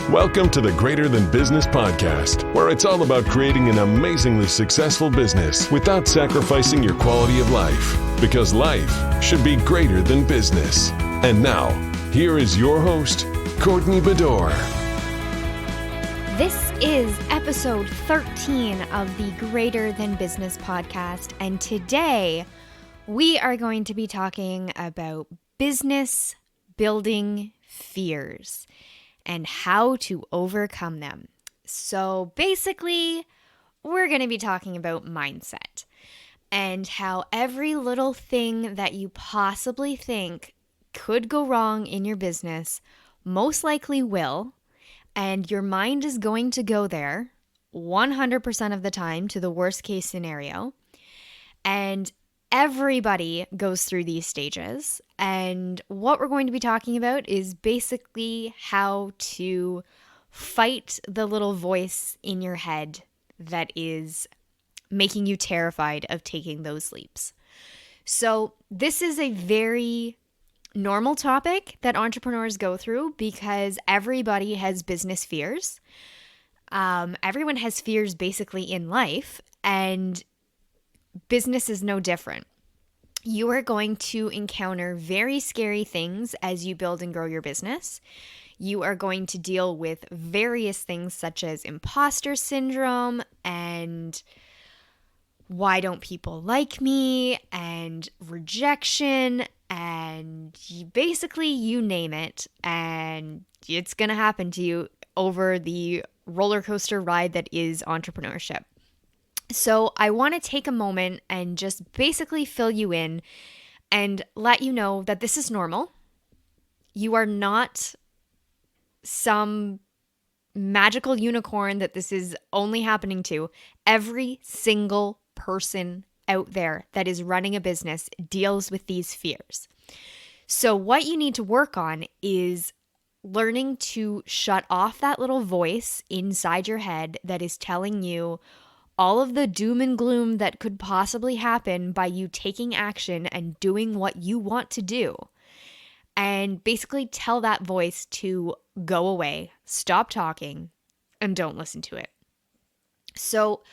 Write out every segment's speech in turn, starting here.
Welcome to the Greater Than Business podcast, where it's all about creating an amazingly successful business without sacrificing your quality of life, because life should be greater than business. And now, here is your host, Courtney Bedore. This is episode 13 of the Greater Than Business podcast, and today we are going to be talking about business building fears and how to overcome them. So basically, we're going to be talking about mindset and how every little thing that you possibly think could go wrong in your business most likely will, and your mind is going to go there 100% of the time to the worst case scenario. And everybody goes through these stages, and what we're going to be talking about is basically how to fight the little voice in your head that is making you terrified of taking those leaps. So this is a very normal topic that entrepreneurs go through because everybody has business fears. Everyone has fears basically in life, and business is no different. You are going to encounter very scary things as you build and grow your business. You are going to deal with various things such as imposter syndrome and why don't people like me and rejection and basically you name it, and it's going to happen to you over the roller coaster ride that is entrepreneurship. So I want to take a moment and just basically fill you in and let you know that this is normal. You are not some magical unicorn that this is only happening to. Every single person out there that is running a business deals with these fears. So what you need to work on is learning to shut off that little voice inside your head that is telling you all of the doom and gloom that could possibly happen by you taking action and doing what you want to do. And basically tell that voice to go away, stop talking, and don't listen to it. So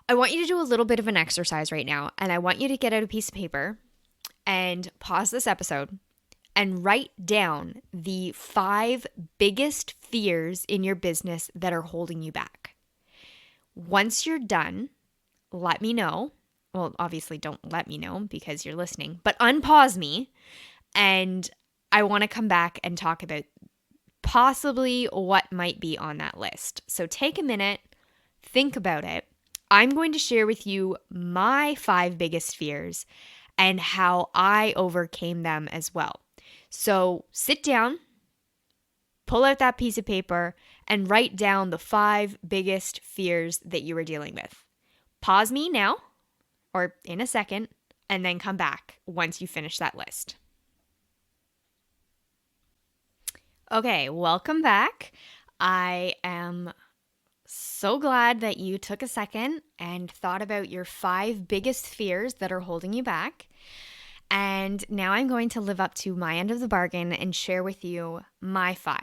I want you to do a little bit of an exercise right now, and I want you to get out a piece of paper and pause this episode and write down the 5 biggest fears in your business that are holding you back. Once you're done, let me know. Well, obviously don't let me know because you're listening, but unpause me, and I want to come back and talk about possibly what might be on that list. So take a minute, think about it. I'm going to share with you my 5 biggest fears and how I overcame them as well. So sit down, pull out that piece of paper, and write down the 5 biggest fears that you are dealing with. Pause me now, or in a second, and then come back once you finish that list. Okay, welcome back. I am so glad that you took a second and thought about your 5 biggest fears that are holding you back. And now I'm going to live up to my end of the bargain and share with you my 5.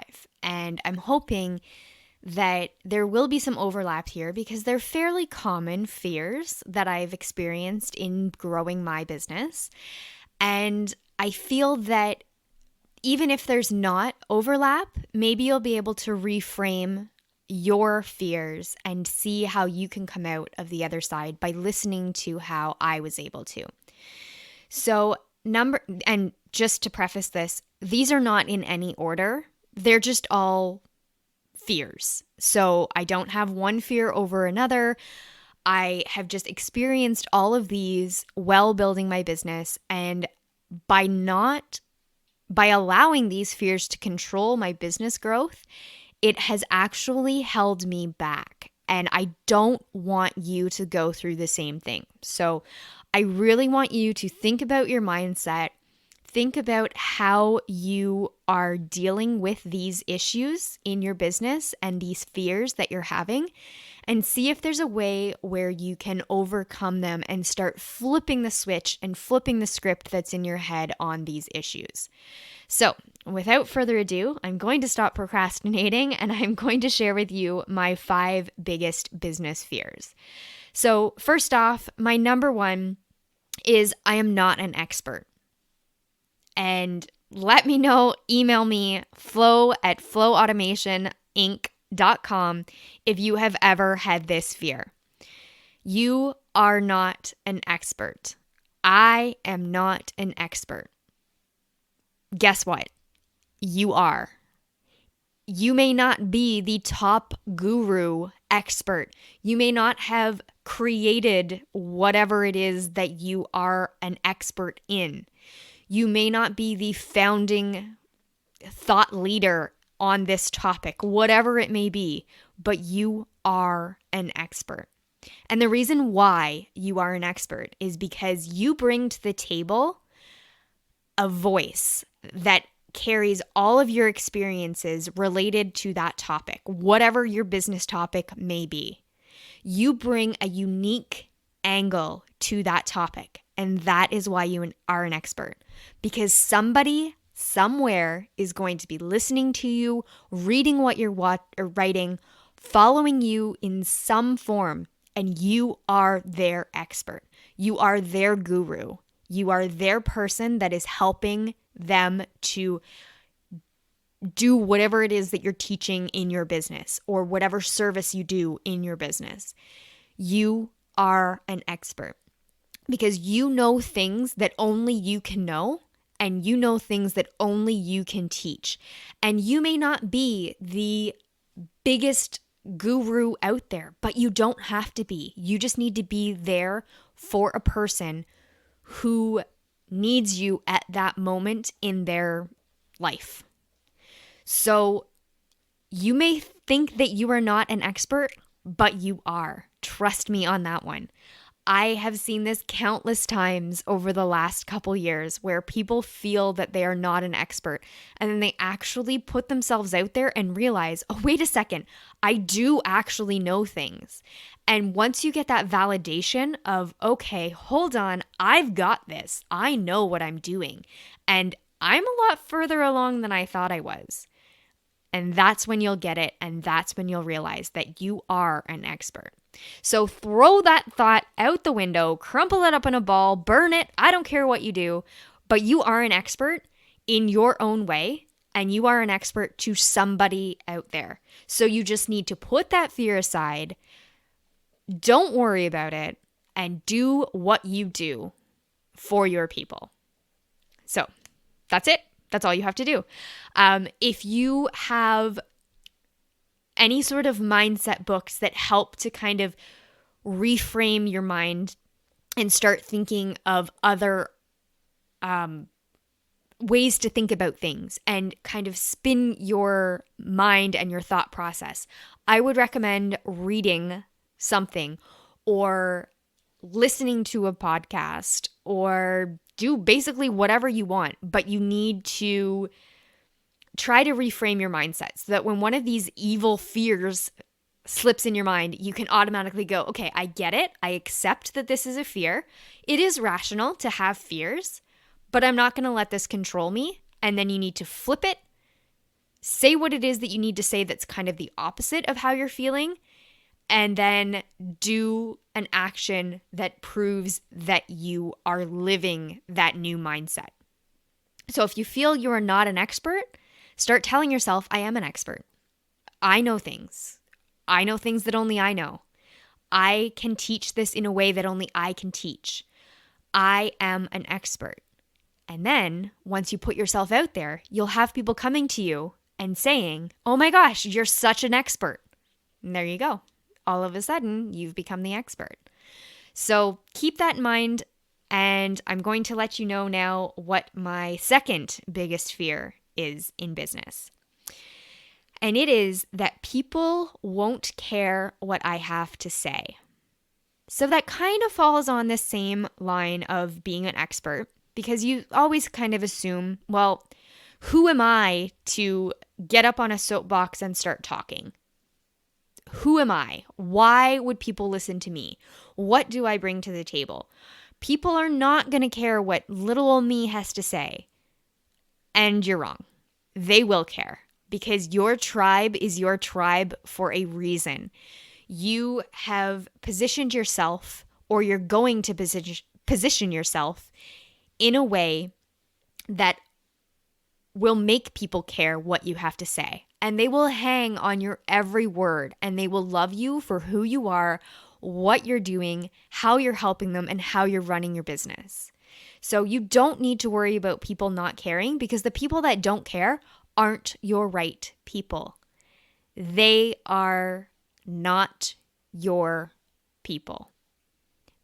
And I'm hoping that there will be some overlap here because they're fairly common fears that I've experienced in growing my business. And I feel that even if there's not overlap, maybe you'll be able to reframe your fears and see how you can come out of the other side by listening to how I was able to. So and just to preface this, these are not in any order. They're just all fears. So I don't have one fear over another. I have just experienced all of these while building my business, and by allowing these fears to control my business growth, it has actually held me back. And I don't want you to go through the same thing. So I really want you to think about your mindset, think about how you are dealing with these issues in your business and these fears that you're having, and see if there's a way where you can overcome them and start flipping the switch and flipping the script that's in your head on these issues. So without further ado, I'm going to stop procrastinating and I'm going to share with you my 5 biggest business fears. So, first off, my number one is I am not an expert. And let me know, email me, flow@flowautomationinc.com if you have ever had this fear. You are not an expert. I am not an expert. Guess what? You are. You may not be the top guru expert. You may not have created whatever it is that you are an expert in. You may not be the founding thought leader on this topic, whatever it may be, but you are an expert. And the reason why you are an expert is because you bring to the table a voice that carries all of your experiences related to that topic, whatever your business topic may be. You bring a unique angle to that topic, and that is why you are an expert. Because somebody somewhere is going to be listening to you, reading what you're writing, following you in some form, and you are their expert. You are their guru. You are their person that is helping them to do whatever it is that you're teaching in your business or whatever service you do in your business. You are an expert because you know things that only you can know, and you know things that only you can teach. And you may not be the biggest guru out there, but you don't have to be. You just need to be there for a person who needs you at that moment in their life. So you may think that you are not an expert, but you are. Trust me on that one. I have seen this countless times over the last couple years where people feel that they are not an expert, and then they actually put themselves out there and realize, oh, wait a second, I do actually know things. And once you get that validation of, okay, hold on, I've got this. I know what I'm doing. And I'm a lot further along than I thought I was. And that's when you'll get it. And that's when you'll realize that you are an expert. So throw that thought out the window, crumple it up in a ball, burn it. I don't care what you do, but you are an expert in your own way, and you are an expert to somebody out there. So you just need to put that fear aside. Don't worry about it and do what you do for your people. So that's it. That's all you have to do. If you have any sort of mindset books that help to kind of reframe your mind and start thinking of other ways to think about things and kind of spin your mind and your thought process, I would recommend reading something or listening to a podcast or do basically whatever you want, but you need to try to reframe your mindset so that when one of these evil fears slips in your mind, you can automatically go, okay, I get it. I accept that this is a fear. It is rational to have fears, but I'm not going to let this control me. And then you need to flip it, say what it is that you need to say that's kind of the opposite of how you're feeling, and then do an action that proves that you are living that new mindset. So if you feel you are not an expert, start telling yourself, I am an expert. I know things. I know things that only I know. I can teach this in a way that only I can teach. I am an expert. And then once you put yourself out there, you'll have people coming to you and saying, oh my gosh, you're such an expert. And there you go. All of a sudden, you've become the expert. So keep that in mind. And I'm going to let you know now what my second biggest fear is in business. And it is that people won't care what I have to say. So that kind of falls on the same line of being an expert, because you always kind of assume, well, who am I to get up on a soapbox and start talking? Who am I? Why would people listen to me? What do I bring to the table? People are not going to care what little old me has to say. And you're wrong. they will care because your tribe is your tribe for a reason. You have positioned yourself, or you're going to position yourself in a way that will make people care what you have to say. And they will hang on your every word, and they will love you for who you are, what you're doing, how you're helping them, and how you're running your business. So you don't need to worry about people not caring, because the people that don't care aren't your right people. They are not your people.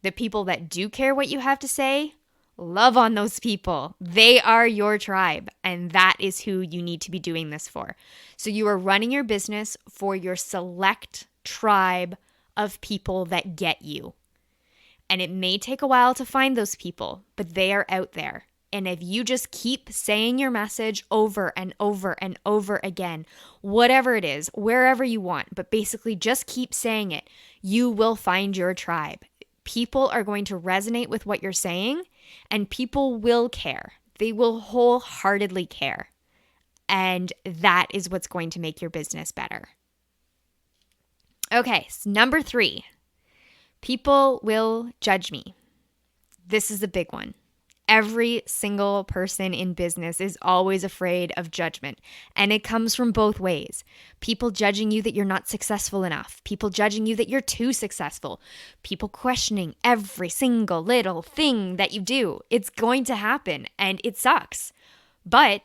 The people that do care what you have to say, love on those people. They are your tribe, and that is who you need to be doing this for. So you are running your business for your select tribe of people that get you. And it may take a while to find those people, but they are out there. And if you just keep saying your message over and over and over again, whatever it is, wherever you want, but basically just keep saying it, you will find your tribe. People are going to resonate with what you're saying, and people will care. They will wholeheartedly care. And that is what's going to make your business better. Okay, so number 3, people will judge me. This is a big one. Every single person in business is always afraid of judgment, and it comes from both ways. People judging you that you're not successful enough, people judging you that you're too successful, people questioning every single little thing that you do. It's going to happen, and it sucks, but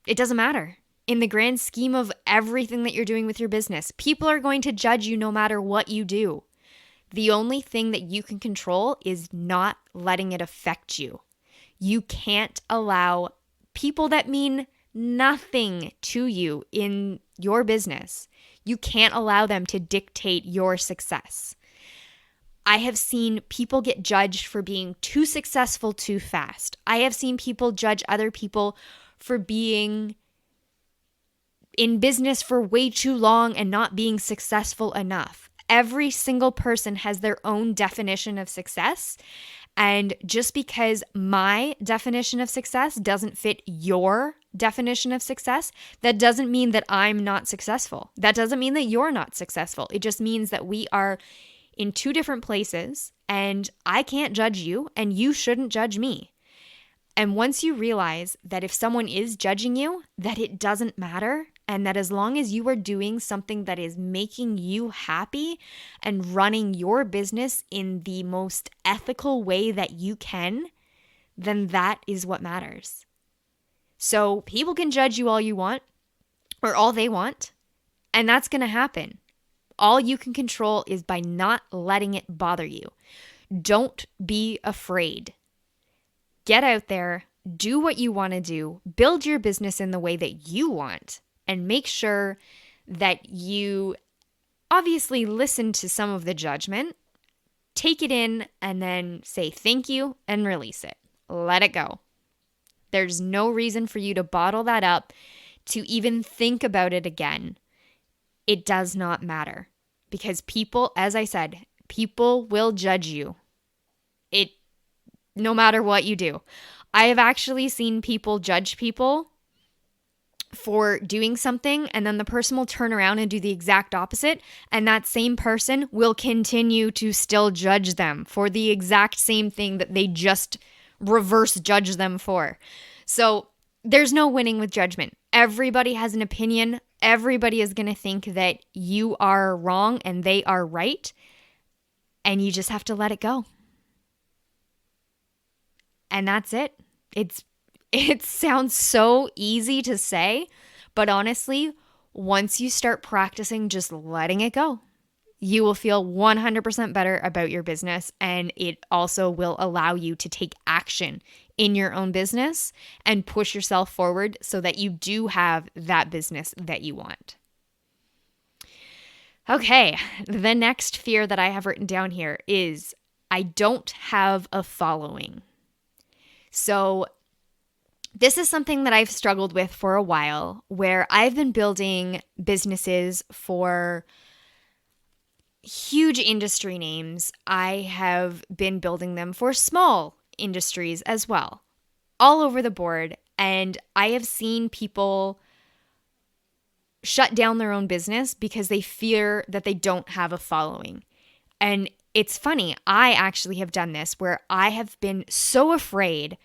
it doesn't matter. In the grand scheme of everything that you're doing with your business, people are going to judge you no matter what you do. The only thing that you can control is not letting it affect you. You can't allow people that mean nothing to you in your business. You can't allow them to dictate your success. I have seen people get judged for being too successful too fast. I have seen people judge other people for being in business for way too long and not being successful enough. Every single person has their own definition of success. And just because my definition of success doesn't fit your definition of success, that doesn't mean that I'm not successful. That doesn't mean that you're not successful. It just means that we are in two different places, and I can't judge you, and you shouldn't judge me. And once you realize that if someone is judging you, that it doesn't matter, and that as long as you are doing something that is making you happy and running your business in the most ethical way that you can, then that is what matters. So people can judge you all you want, or all they want, and that's going to happen. All you can control is by not letting it bother you. Don't be afraid. Get out there, do what you want to do, build your business in the way that you want, and make sure that you obviously listen to some of the judgment, take it in, and then say thank you and release it. Let it go. There's no reason for you to bottle that up, to even think about it again. It does not matter, because people, as I said, people will judge you. No matter what you do. I have actually seen people judge people for doing something, and then the person will turn around and do the exact opposite, and that same person will continue to still judge them for the exact same thing that they just reverse judge them for. So there's no winning with judgment. Everybody has an opinion. Everybody is going to think that you are wrong and they are right, and you just have to let it go. And that's it. It sounds so easy to say, but honestly, once you start practicing just letting it go, you will feel 100% better about your business, and it also will allow you to take action in your own business and push yourself forward so that you do have that business that you want. Okay, the next fear that I have written down here is I don't have a following. So this is something that I've struggled with for a while, where I've been building businesses for huge industry names. I have been building them for small industries as well, all over the board. And I have seen people shut down their own business because they fear that they don't have a following. And it's funny, I actually have done this where I have been so afraid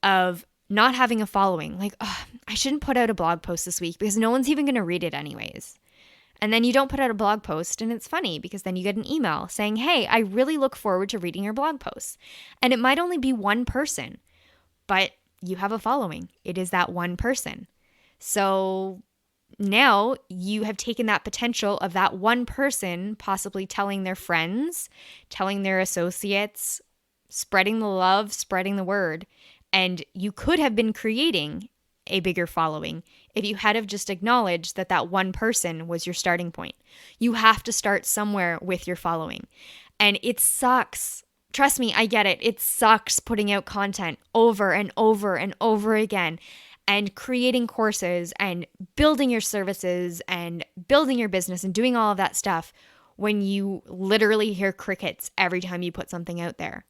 of not having a following. Like, oh, I shouldn't put out a blog post this week because no one's even going to read it anyways. And then you don't put out a blog post, and it's funny because then you get an email saying, hey, I really look forward to reading your blog posts. And it might only be one person, but you have a following. It is that one person. So now you have taken that potential of that one person possibly telling their friends, telling their associates, spreading the love, spreading the word. And you could have been creating a bigger following if you had have just acknowledged that that one person was your starting point. You have to start somewhere with your following. And it sucks. Trust me, I get it. It sucks putting out content over and over and over again and creating courses and building your services and building your business and doing all of that stuff when you literally hear crickets every time you put something out there.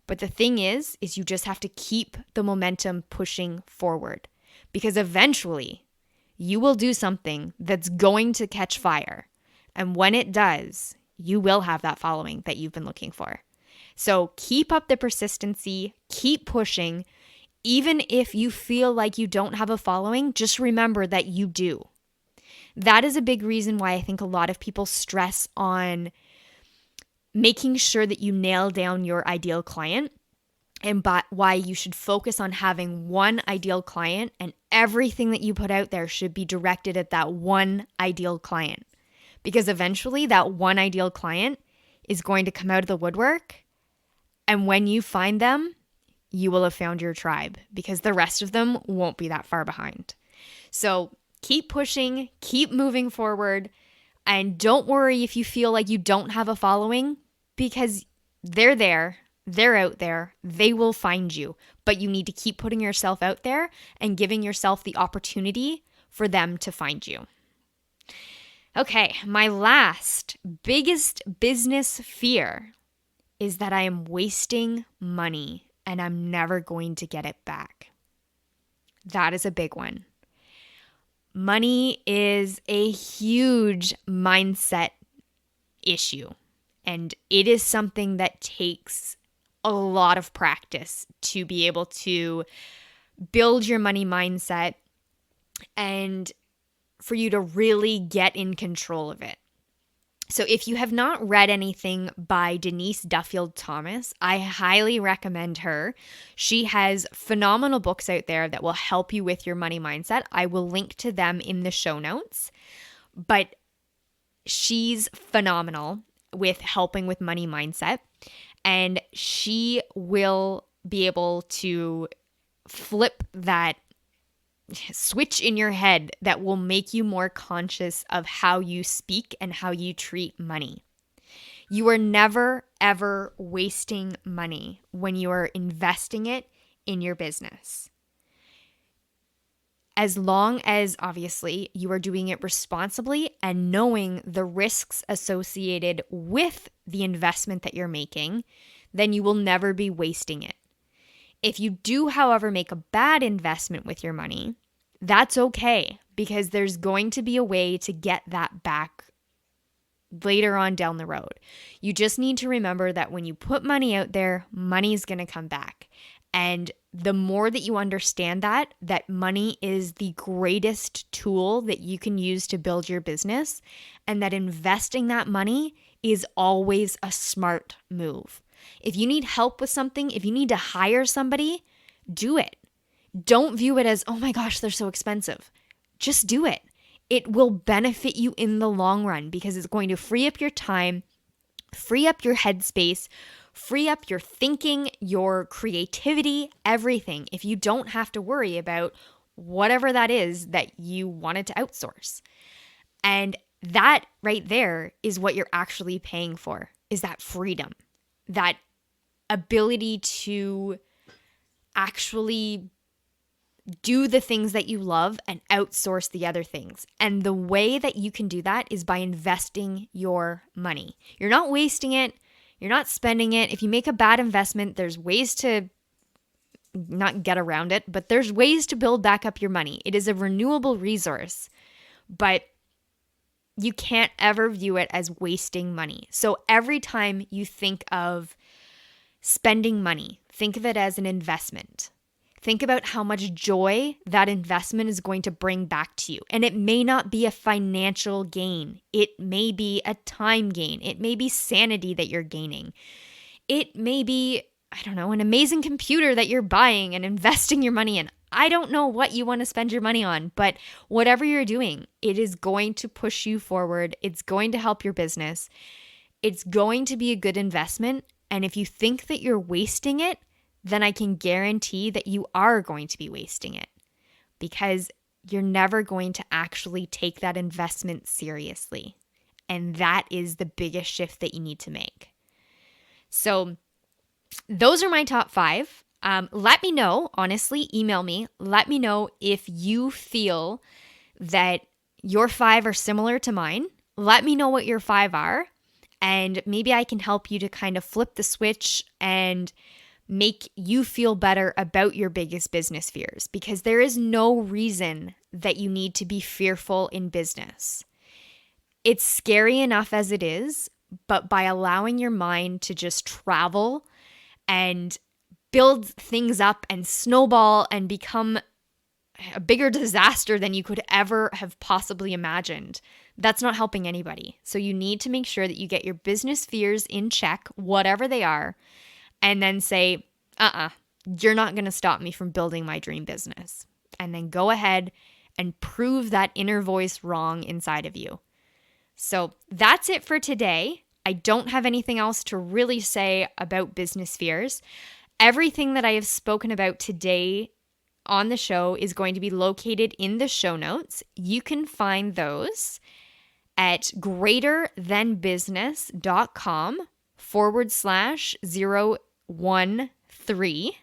But the thing is you just have to keep the momentum pushing forward, because eventually you will do something that's going to catch fire. And when it does, you will have that following that you've been looking for. So keep up the persistency, keep pushing. Even if you feel like you don't have a following, just remember that you do. That is a big reason why I think a lot of people stress on making sure that you nail down your ideal client, and why you should focus on having one ideal client, and everything that you put out there should be directed at that one ideal client. Because eventually that one ideal client is going to come out of the woodwork, and when you find them, you will have found your tribe, because the rest of them won't be that far behind. So keep pushing, keep moving forward, and don't worry if you feel like you don't have a following, because they're there, they're out there, they will find you. But you need to keep putting yourself out there and giving yourself the opportunity for them to find you. Okay, my last biggest business fear is that I am wasting money and I'm never going to get it back. That is a big one. Money is a huge mindset issue, and it is something that takes a lot of practice to be able to build your money mindset and for you to really get in control of it. So if you have not read anything by Denise Duffield Thomas, I highly recommend her. She has phenomenal books out there that will help you with your money mindset. I will link to them in the show notes. But she's phenomenal with helping with money mindset. And she will be able to flip that switch in your head that will make you more conscious of how you speak and how you treat money. You are never, ever wasting money when you are investing it in your business. As long as, obviously, you are doing it responsibly and knowing the risks associated with the investment that you're making, then you will never be wasting it. If you do, however, make a bad investment with your money, that's okay, because there's going to be a way to get that back later on down the road. You just need to remember that when you put money out there, money is going to come back. And the more that you understand that money is the greatest tool that you can use to build your business, and that investing that money is always a smart move. If you need help with something, if you need to hire somebody, do it. Don't view it as, oh my gosh, they're so expensive. Just do it. It will benefit you in the long run, because it's going to free up your time, free up your headspace, free up your thinking, your creativity, everything, if you don't have to worry about whatever that is that you wanted to outsource. And that right there is what you're actually paying for, is that freedom, that ability to actually do the things that you love and outsource the other things. And the way that you can do that is by investing your money. You're not wasting it. You're not spending it. If you make a bad investment, there's ways to not get around it, but there's ways to build back up your money. It is a renewable resource, but you can't ever view it as wasting money. So every time you think of spending money, think of it as an investment. Think about how much joy that investment is going to bring back to you. And it may not be a financial gain. It may be a time gain. It may be sanity that you're gaining. It may be, an amazing computer that you're buying and investing your money in. I don't know what you want to spend your money on, but whatever you're doing, it is going to push you forward. It's going to help your business. It's going to be a good investment. And if you think that you're wasting it, then I can guarantee that you are going to be wasting it, because you're never going to actually take that investment seriously. And that is the biggest shift that you need to make. So those are my top 5. Let me know, honestly, email me. Let me know if you feel that your 5 are similar to mine. Let me know what your 5 are, and maybe I can help you to kind of flip the switch and make you feel better about your biggest business fears, because there is no reason that you need to be fearful in business. It's scary enough as it is, but by allowing your mind to just travel and build things up and snowball and become a bigger disaster than you could ever have possibly imagined, that's not helping anybody. So you need to make sure that you get your business fears in check, whatever they are, and then say, you're not going to stop me from building my dream business. And then go ahead and prove that inner voice wrong inside of you. So that's it for today. I don't have anything else to really say about business fears. Everything that I have spoken about today on the show is going to be located in the show notes. You can find those at greaterthanbusiness.com/013.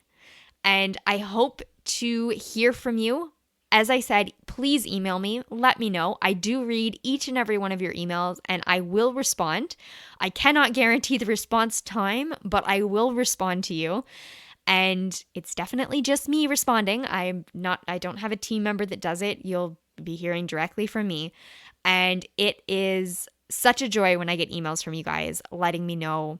And I hope to hear from you. As I said, please email me. Let me know. I do read each and every one of your emails, and I will respond. I cannot guarantee the response time, but I will respond to you. And it's definitely just me responding. I don't have a team member that does it. You'll be hearing directly from me. And it is such a joy when I get emails from you guys letting me know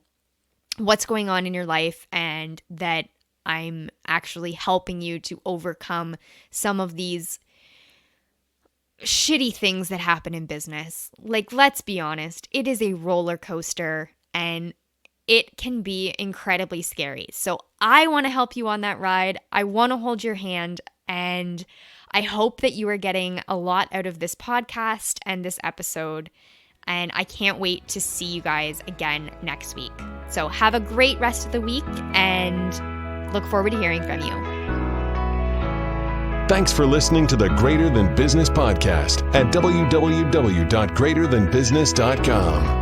what's going on in your life and that I'm actually helping you to overcome some of these shitty things that happen in business. Like, let's be honest, it is a roller coaster and it can be incredibly scary. So I want to help you on that ride. I want to hold your hand, and I hope that you are getting a lot out of this podcast and this episode. And I can't wait to see you guys again next week. So have a great rest of the week and look forward to hearing from you. Thanks for listening to the Greater Than Business podcast at www.greaterthanbusiness.com.